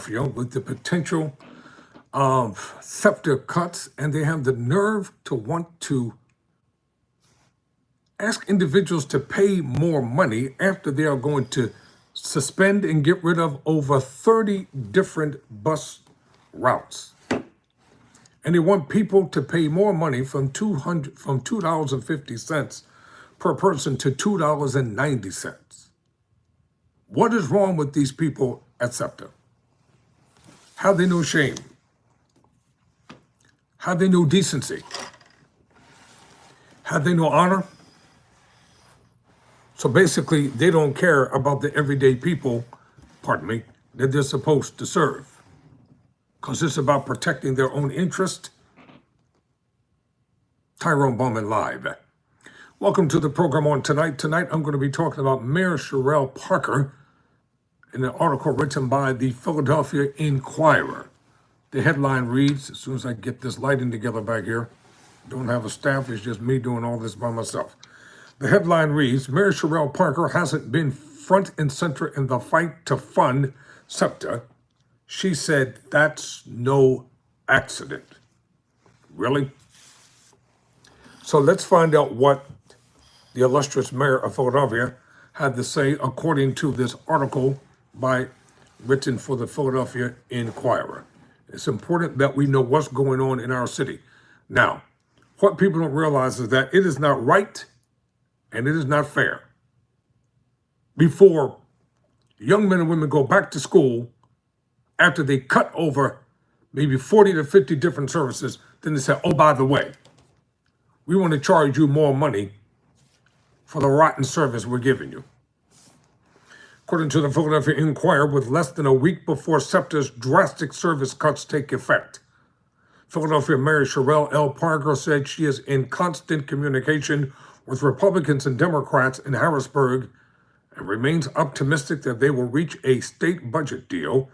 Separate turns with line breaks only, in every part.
Philadelphia with the potential of SEPTA cuts, and they have the nerve to want to ask individuals to pay more money after they are going to suspend and get rid of over 30 different bus routes. And they want people to pay more money from $2.50 per person to $2.90. What is wrong with these people at SEPTA? Have they no shame? Have they no decency? Have they no honor? So basically, they don't care about the everyday people, that they're supposed to serve. Because it's about protecting their own interest. Tyrone Bowman live. Welcome to the program on tonight. Tonight, I'm going to be talking about Mayor Cherelle Parker in an article written by the Philadelphia Inquirer. The headline reads, as soon as I get this lighting together back here, don't have a staff, it's just me doing all this by myself. The headline reads, Mayor Cherelle Parker hasn't been front and center in the fight to fund SEPTA. She said that's no accident. Really? So let's find out what the illustrious mayor of Philadelphia had to say according to this article written for the Philadelphia Inquirer. It's important that we know what's going on in our city. Now, what people don't realize is that it is not right and it is not fair. Before young men and women go back to school, after they cut over maybe 40 to 50 different services, then they say, oh, by the way, we want to charge you more money for the rotten service we're giving you. According to the Philadelphia Inquirer, with less than a week before SEPTA's drastic service cuts take effect, Philadelphia Mayor Cherelle L. Parker said she is in constant communication with Republicans and Democrats in Harrisburg and remains optimistic that they will reach a state budget deal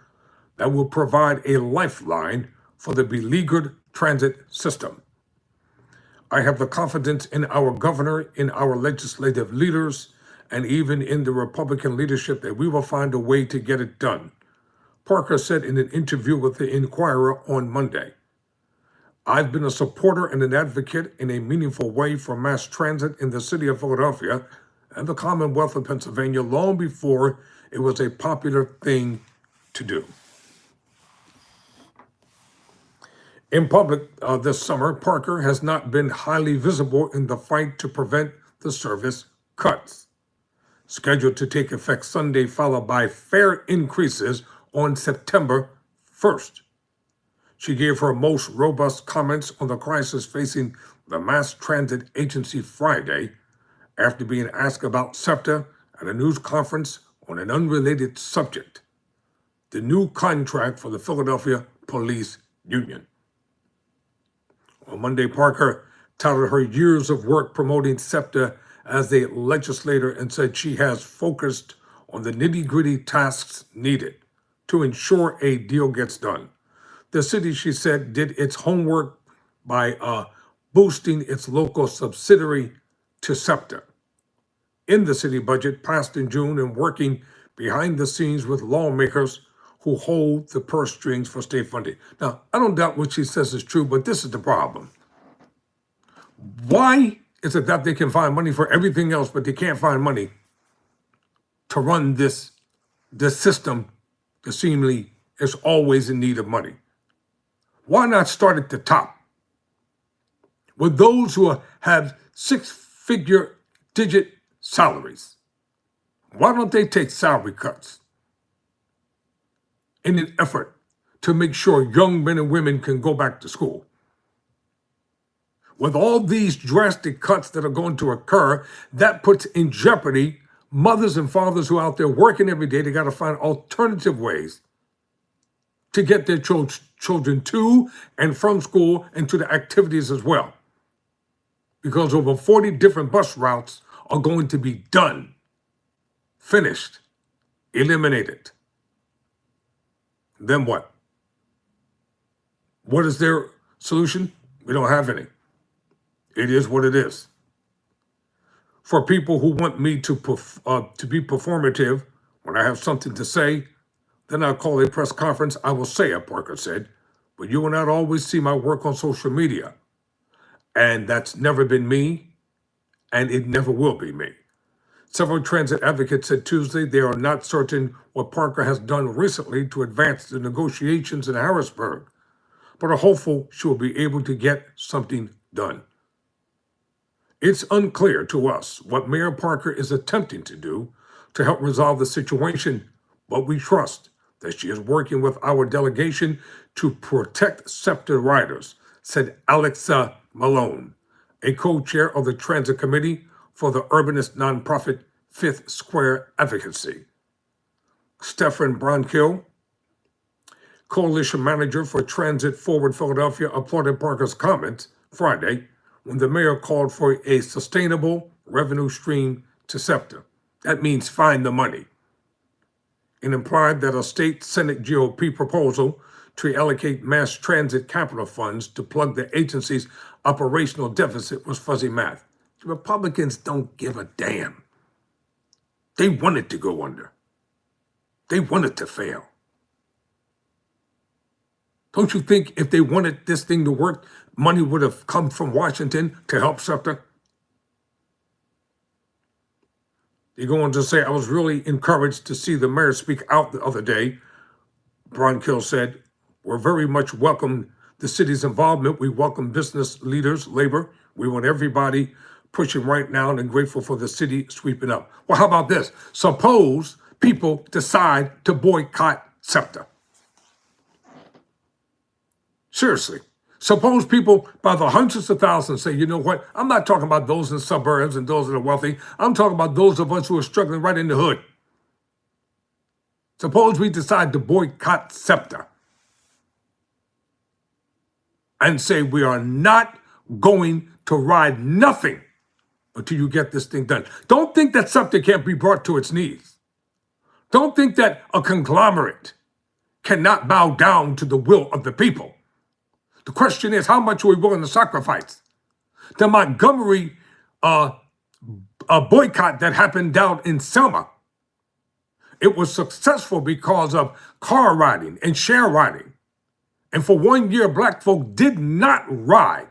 that will provide a lifeline for the beleaguered transit system. I have the confidence in our governor, in our legislative leaders, and even in the Republican leadership that we will find a way to get it done, Parker said in an interview with the Inquirer on Monday. I've been a supporter and an advocate in a meaningful way for mass transit in the city of Philadelphia and the Commonwealth of Pennsylvania long before it was a popular thing to do. In public this summer, Parker has not been highly visible in the fight to prevent the service cuts, scheduled to take effect Sunday, followed by fare increases on September 1st. She gave her most robust comments on the crisis facing the Mass Transit Agency Friday after being asked about SEPTA at a news conference on an unrelated subject, the new contract for the Philadelphia Police Union. On Monday, Parker touted her years of work promoting SEPTA as a legislator and said she has focused on the nitty-gritty tasks needed to ensure a deal gets done. The city, she said, did its homework by boosting its local subsidiary to SEPTA in the city budget passed in June and working behind the scenes with lawmakers who hold the purse strings for state funding. Now, I don't doubt what she says is true, but this is the problem. Why is it that they can find money for everything else, but they can't find money to run this system that seemingly is always in need of money? Why not start at the top with those who have six-figure digit salaries? Why don't they take salary cuts in an effort to make sure young men and women can go back to school? With all these drastic cuts that are going to occur, that puts in jeopardy mothers and fathers who are out there working every day. They got to find alternative ways to get their children to and from school and to the activities as well. Because over 40 different bus routes are going to be done, finished, eliminated. Then what? What is their solution? We don't have any. It is what it is. For people who want me to be performative when I have something to say, Then I'll call a press conference. I will say it, Parker said, but you will not always see my work on social media. And that's never been me, and it never will be me. Several transit advocates said Tuesday they are not certain what Parker has done recently to advance the negotiations in Harrisburg, but are hopeful she will be able to get something done. It's unclear to us what Mayor Parker is attempting to do to help resolve the situation, but we trust that she is working with our delegation to protect SEPTA riders, said Alexa Malone, a co-chair of the Transit Committee for the urbanist nonprofit Fifth Square Advocacy. Stefan Bronkill, coalition manager for Transit Forward Philadelphia, applauded Parker's comments Friday when the mayor called for a sustainable revenue stream to SEPTA. That means find the money. It implied that a state Senate GOP proposal to allocate mass transit capital funds to plug the agency's operational deficit was fuzzy math. The Republicans don't give a damn. They want it to go under. They want it to fail. Don't you think if they wanted this thing to work, money would have come from Washington to help SEPTA? They go on to say, I was really encouraged to see the mayor speak out the other day. Bronkill said, we're very much welcome the city's involvement. We welcome business leaders, labor. We want everybody pushing right now and grateful for the city sweeping up. Well, how about this? Suppose people decide to boycott SEPTA. Seriously. Suppose people by the hundreds of thousands say, you know what? I'm not talking about those in suburbs and those that are wealthy. I'm talking about those of us who are struggling right in the hood. Suppose we decide to boycott SEPTA and say we are not going to ride nothing until you get this thing done. Don't think that SEPTA can't be brought to its knees. Don't think that a conglomerate cannot bow down to the will of the people. The question is, how much are we willing to sacrifice? The Montgomery boycott that happened down in Selma, it was successful because of car riding and share riding. And for 1 year, black folk did not ride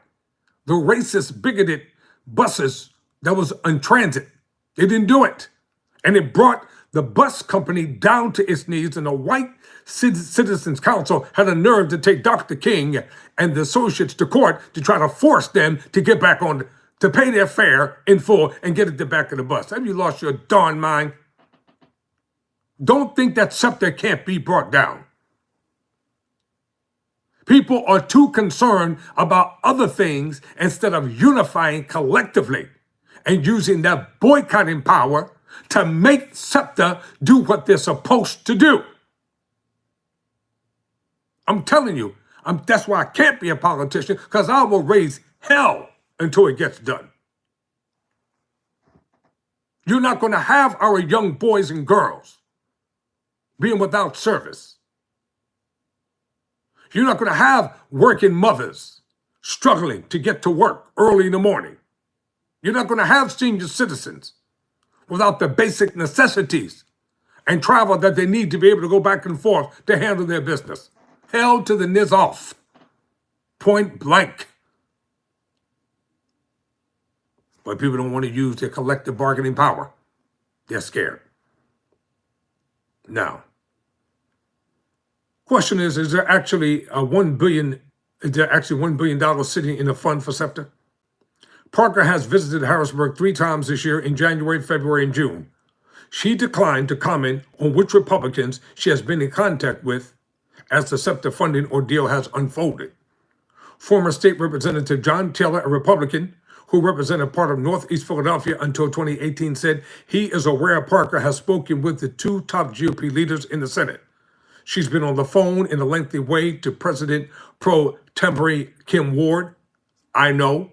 the racist, bigoted buses that was in transit. They didn't do it. And it brought the bus company down to its knees, and the White Citizens Council had a nerve to take Dr. King and the associates to court to try to force them to get back on, to pay their fare in full and get at the back of the bus. Have you lost your darn mind? Don't think that SEPTA can't be brought down. People are too concerned about other things instead of unifying collectively and using that boycotting power to make SEPTA do what they're supposed to do. I'm telling you, that's why I can't be a politician, because I will raise hell until it gets done. You're not going to have our young boys and girls being without service. You're not going to have working mothers struggling to get to work early in the morning. You're not going to have senior citizens without the basic necessities and travel that they need to be able to go back and forth to handle their business. Hell to the niz off. Point blank. But people don't want to use their collective bargaining power. They're scared. Now, question is there actually $1 billion sitting in a fund for SEPTA? Parker has visited Harrisburg 3 times this year in January, February, and June. She declined to comment on which Republicans she has been in contact with as the SEPTA funding ordeal has unfolded. Former State Representative John Taylor, a Republican who represented part of Northeast Philadelphia until 2018, said he is aware Parker has spoken with the 2 top GOP leaders in the Senate. She's been on the phone in a lengthy way to President Pro Tempore Kim Ward. I know.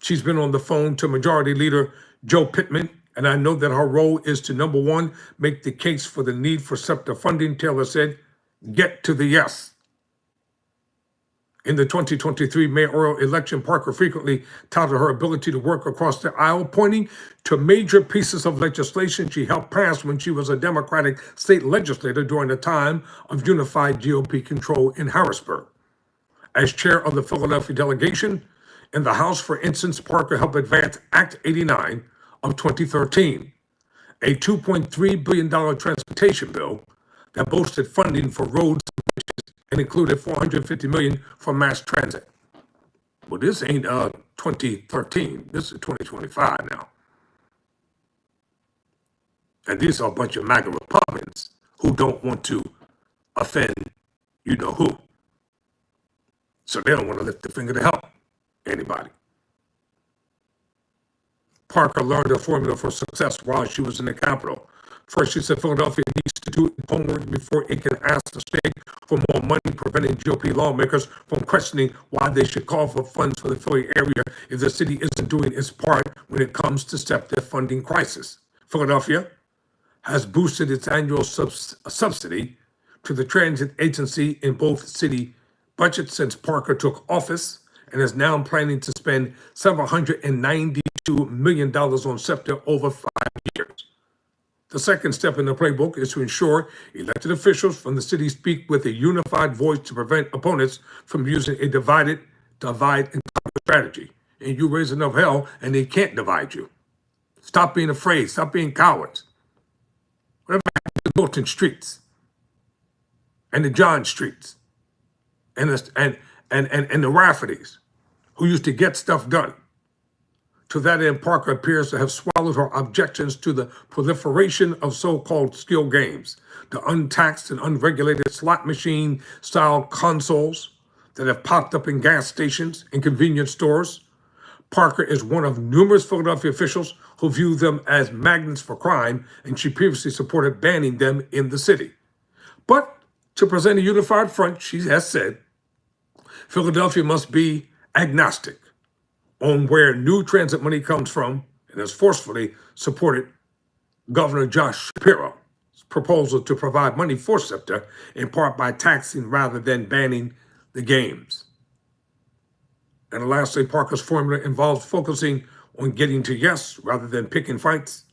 She's been on the phone to Majority Leader Joe Pittman, and I know that her role is to, number one, make the case for the need for SEPTA funding, Taylor said. Get to the yes. In the 2023 mayoral election, Parker frequently touted her ability to work across the aisle, pointing to major pieces of legislation she helped pass when she was a Democratic state legislator during the time of unified GOP control in Harrisburg. As chair of the Philadelphia delegation in the House, for instance, Parker helped advance Act 89 of 2013, a $2.3 billion transportation bill that boasted funding for roads and included $450 million for mass transit. Well, this ain't 2013. This is 2025 now. And these are a bunch of MAGA Republicans who don't want to offend you know who. So they don't want to lift the finger to help anybody. Parker learned her formula for success while she was in the Capitol. First, she said Philadelphia needs to do its homework before it can ask the state for more money, preventing GOP lawmakers from questioning why they should call for funds for the Philly area if the city isn't doing its part when it comes to SEPTA funding crisis. Philadelphia has boosted its annual subsidy to the transit agency in both city budgets since Parker took office, and is now planning to spend $792 million on SEPTA over 5 years. The second step in the playbook is to ensure elected officials from the city speak with a unified voice to prevent opponents from using a divide and conquer strategy. And you raise enough hell and they can't divide you. Stop being afraid. Stop being cowards. Whatever happened to the Milton Streets and the John Streets and the Raffertys who used to get stuff done? To that end, Parker appears to have swallowed her objections to the proliferation of so-called skill games, the untaxed and unregulated slot machine-style consoles that have popped up in gas stations and convenience stores. Parker is one of numerous Philadelphia officials who view them as magnets for crime, and she previously supported banning them in the city. But to present a unified front, she has said, Philadelphia must be agnostic on where new transit money comes from, and has forcefully supported Governor Josh Shapiro's proposal to provide money for SEPTA, in part by taxing rather than banning the games. And lastly, Parker's formula involves focusing on getting to yes rather than picking fights,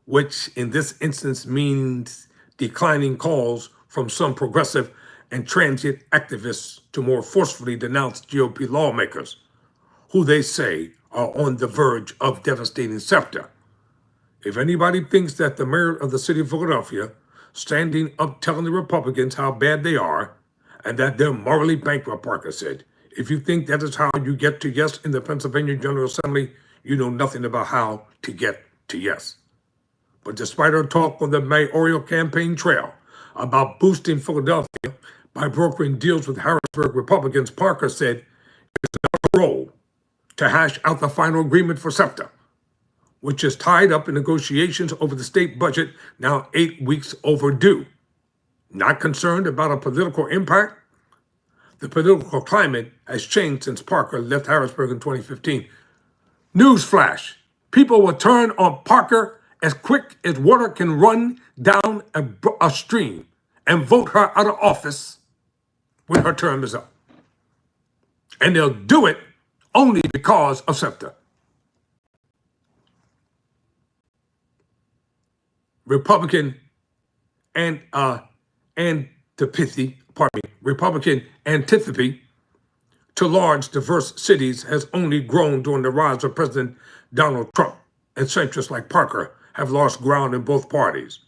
which in this instance means declining calls from some progressive and transit activists to more forcefully denounce GOP lawmakers, who they say are on the verge of devastating SEPTA. If anybody thinks that the mayor of the city of Philadelphia, standing up telling the Republicans how bad they are and that they're morally bankrupt, Parker said, if you think that is how you get to yes in the Pennsylvania General Assembly, you know nothing about how to get to yes. But despite her talk on the mayoral campaign trail about boosting Philadelphia by brokering deals with Harrisburg Republicans, Parker said it's not her role to hash out the final agreement for SEPTA, which is tied up in negotiations over the state budget, now 8 weeks overdue. Not concerned about a political impact? The political climate has changed since Parker left Harrisburg in 2015. Newsflash, people will turn on Parker as quick as water can run down a stream and vote her out of office when her term is up. And they'll do it only because of SEPTA. Republican Republican antipathy to large, diverse cities has only grown during the rise of President Donald Trump, and centrists like Parker have lost ground in both parties.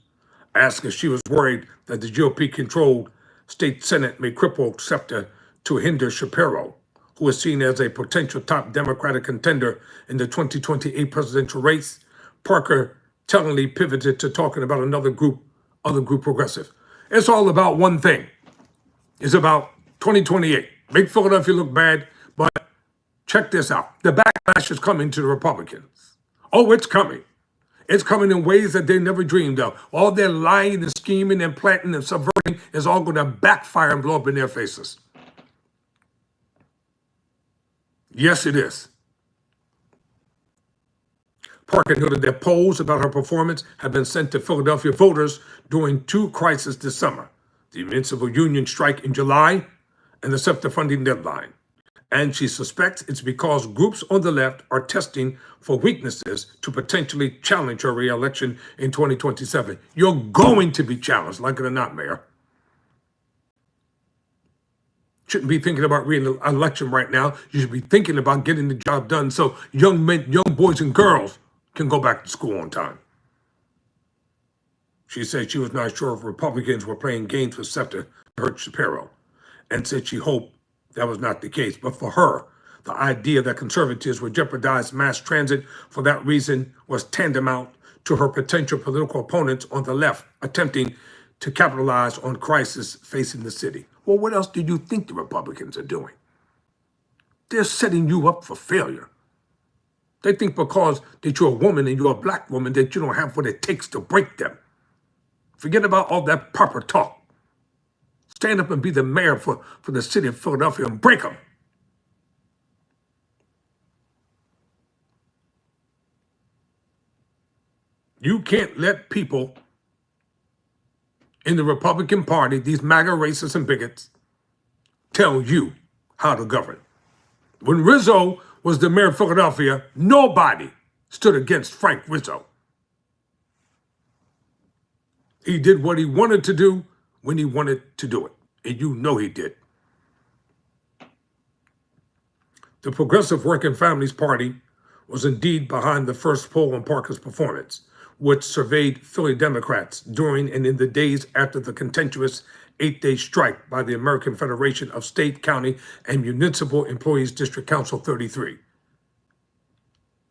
Asked if she was worried that the GOP-controlled state Senate may cripple SEPTA to hinder Shapiro, who is seen as a potential top Democratic contender in the 2028 presidential race, Parker tellingly pivoted to talking about other group progressive. It's all about one thing. It's about 2028. Make Philadelphia look bad, but check this out. The backlash is coming to the Republicans. Oh, it's coming. It's coming in ways that they never dreamed of. All their lying and scheming and planting and subverting is all going to backfire and blow up in their faces. Yes, it is. Parker noted that polls about her performance have been sent to Philadelphia voters during 2 crises this summer: the municipal union strike in July and the SEPTA funding deadline. And she suspects it's because groups on the left are testing for weaknesses to potentially challenge her re-election in 2027. You're going to be challenged, like it or not, Mayor. Shouldn't be thinking about re-election right now. You should be thinking about getting the job done so young men, young boys and girls can go back to school on time. She said she was not sure if Republicans were playing games with SEPTA to hurt Shapiro, and said she hoped that was not the case. But for her, the idea that conservatives would jeopardize mass transit for that reason was tantamount to her potential political opponents on the left attempting to capitalize on crisis facing the city. Well, what else do you think the Republicans are doing? They're setting you up for failure. They think because that you're a woman and you're a black woman that you don't have what it takes to break them. Forget about all that proper talk. Stand up and be the mayor for the city of Philadelphia and break them. You can't let people in the Republican Party, these MAGA racists and bigots, tell you how to govern. When Rizzo was the mayor of Philadelphia, nobody stood against Frank Rizzo. He did what he wanted to do when he wanted to do it, and you know he did. The Progressive Working Families Party was indeed behind the first poll on Parker's performance, which surveyed Philly Democrats during and in the days after the contentious 8-day strike by the American Federation of State, County, and Municipal Employees District Council 33.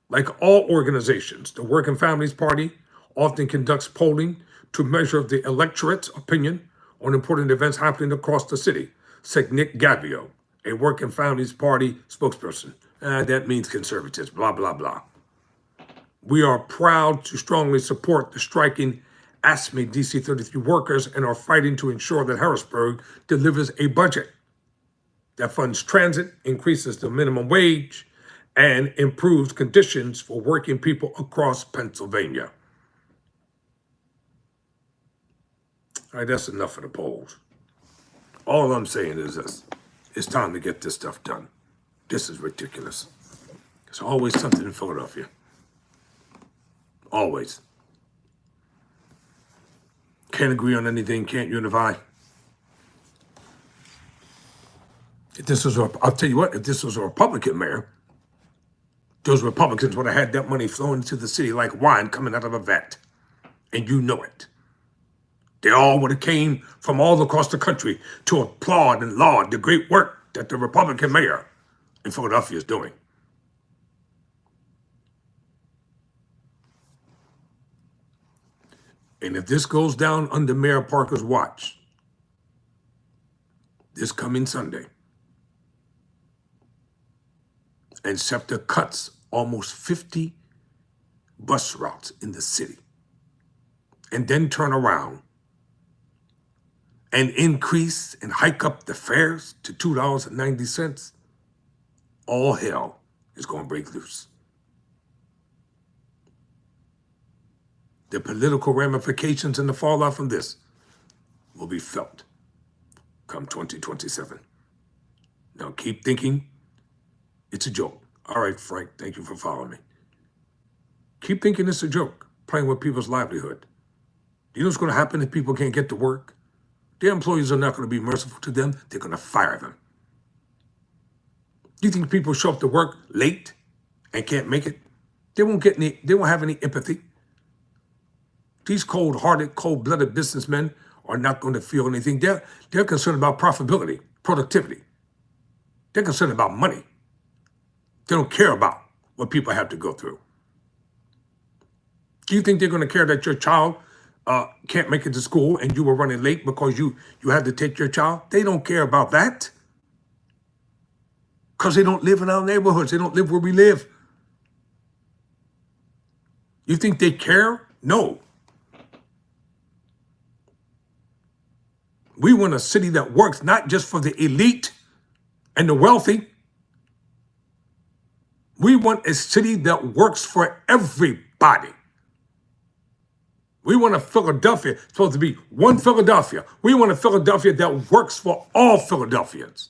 Like all organizations, the Working Families Party often conducts polling to measure the electorate's opinion on important events happening across the city, said Nick Gavio, a Working Families Party spokesperson. That means conservatives, blah, blah, blah. We are proud to strongly support the striking ASME DC 33 workers and are fighting to ensure that Harrisburg delivers a budget that funds transit, increases the minimum wage, and improves conditions for working people across Pennsylvania. All right, that's enough of the polls. All I'm saying is this. It's time to get this stuff done. This is ridiculous. There's always something in Philadelphia. Always. Can't agree on anything, can't unify. If this was, I'll tell you what, if this was a Republican mayor, those Republicans would have had that money flowing into the city like wine coming out of a vat. And you know it. They all would have came from all across the country to applaud and laud the great work that the Republican mayor in Philadelphia is doing. And if this goes down under Mayor Parker's watch, this coming Sunday, and SEPTA cuts almost 50 bus routes in the city, and then turn around and increase and hike up the fares to $2.90, all hell is going to break loose. The political ramifications and the fallout from this will be felt come 2027. Now keep thinking it's a joke. All right, Frank, thank you for following me. Keep thinking it's a joke, playing with people's livelihood. Do you know what's going to happen if people can't get to work? Their employees are not going to be merciful to them. They're going to fire them. Do you think people show up to work late and can't make it? They won't have any empathy. These cold-hearted, cold-blooded businessmen are not going to feel anything. They're concerned about profitability, productivity. They're concerned about money. They don't care about what people have to go through. Do you think they're going to care that your child can't make it to school and you were running late because you had to take your child? They don't care about that. Because they don't live in our neighborhoods. They don't live where we live. You think they care? No. We want a city that works not just for the elite and the wealthy. We want a city that works for everybody. We want a Philadelphia, it's supposed to be one Philadelphia. We want a Philadelphia that works for all Philadelphians.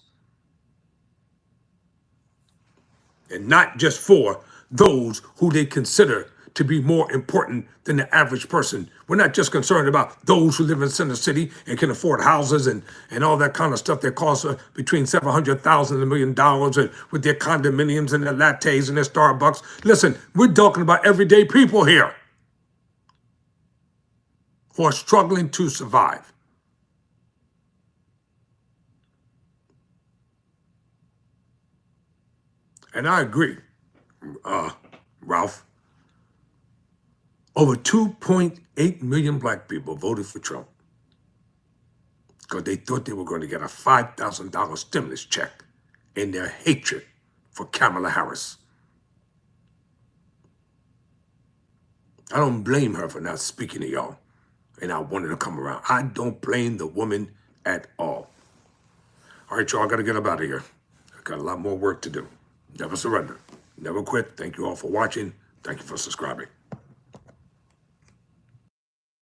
and not just for those who they consider to be more important than the average person. We're not just concerned about those who live in Center City and can afford houses and all that kind of stuff that costs between $700,000 and $1 million, and with their condominiums and their lattes and their Starbucks. Listen, we're talking about everyday people here who are struggling to survive. And I agree, Ralph. Over 2.8 million black people voted for Trump because they thought they were going to get a $5,000 stimulus check in their hatred for Kamala Harris. I don't blame her for not speaking to y'all and not wanting to come around. I don't blame the woman at all. All right, y'all, I got to get up out of here. I got a lot more work to do. Never surrender. Never quit. Thank you all for watching. Thank you for subscribing.